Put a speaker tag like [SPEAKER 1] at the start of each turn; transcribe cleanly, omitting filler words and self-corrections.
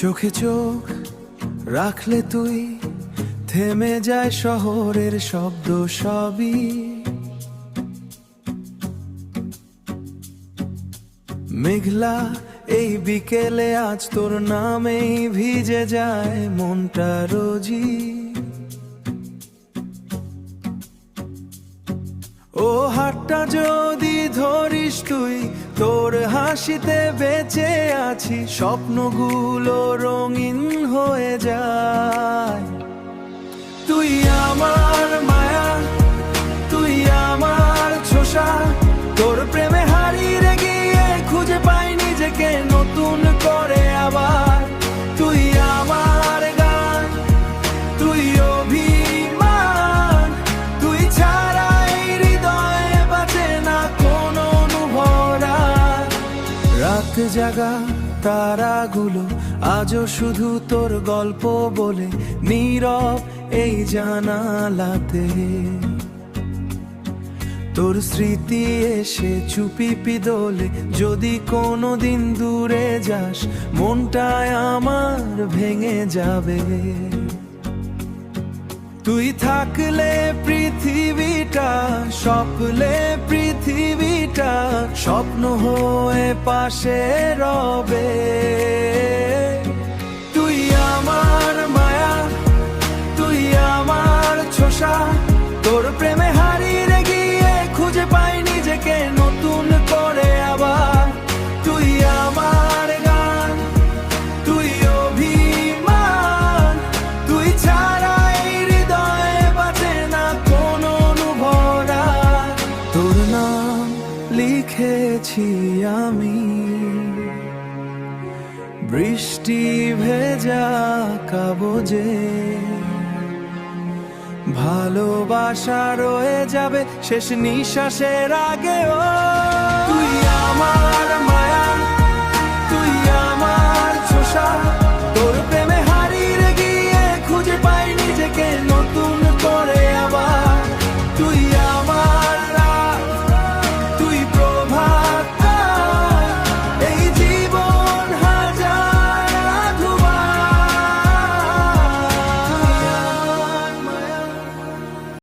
[SPEAKER 1] চোখে চোখ রাখলে তুই থেমে যায় শহরের শব্দ সবই। মেঘলা এই বিকেলে আজ তোর নামেই ভিজে যায় মনটা রোজি। ও হাতটা যদি ধরিস তুই, তোর হাসিতে বেঁচে আছি, স্বপ্নগুলো রঙিন হয়ে যায়। তুই আমার মায়া, তুই আমার ছোঁয়া, তোর প্রেমে হারিয়ে গিয়ে খুঁজে পাই নিজেকে নতুন করে আবার। তুই আমার গান, তুই অভিমান, তুই ছাড়া এই হৃদয়ে বাঁচে না কোনো অনুভরা। রাত জাগা তারাগুলো আজও শুধু তোর গল্প বলে নীরব এই জানালাতে। তোর স্মৃতি এসে চুপি দোলে, যদি কোনোদিন দূরে যাস মনটায় আমার ভেঙে যাবে। তুই থাকলে পৃথিবীটা, স্বপ্নে পৃথিবীটা স্বপ্ন হয়ে পাশে রবে। তুই আমার মায়া, তুই আমার ছোঁয়া, তোর প্রেমে হারিয়ে গিয়ে খুঁজে পাই নিজেকে নতুন করে আবার। তুই আমার গান, তুই অভিমান, তুই ছাড়া এই হৃদয়ে বাঁচে না কোনো অনুভরা। তোর নাম লিখেছি আমি বৃষ্টি ভেজা কাগজে, ভালোবাসা রয়ে যাবে শেষ নিঃশ্বাসের আগেও। তুই আমার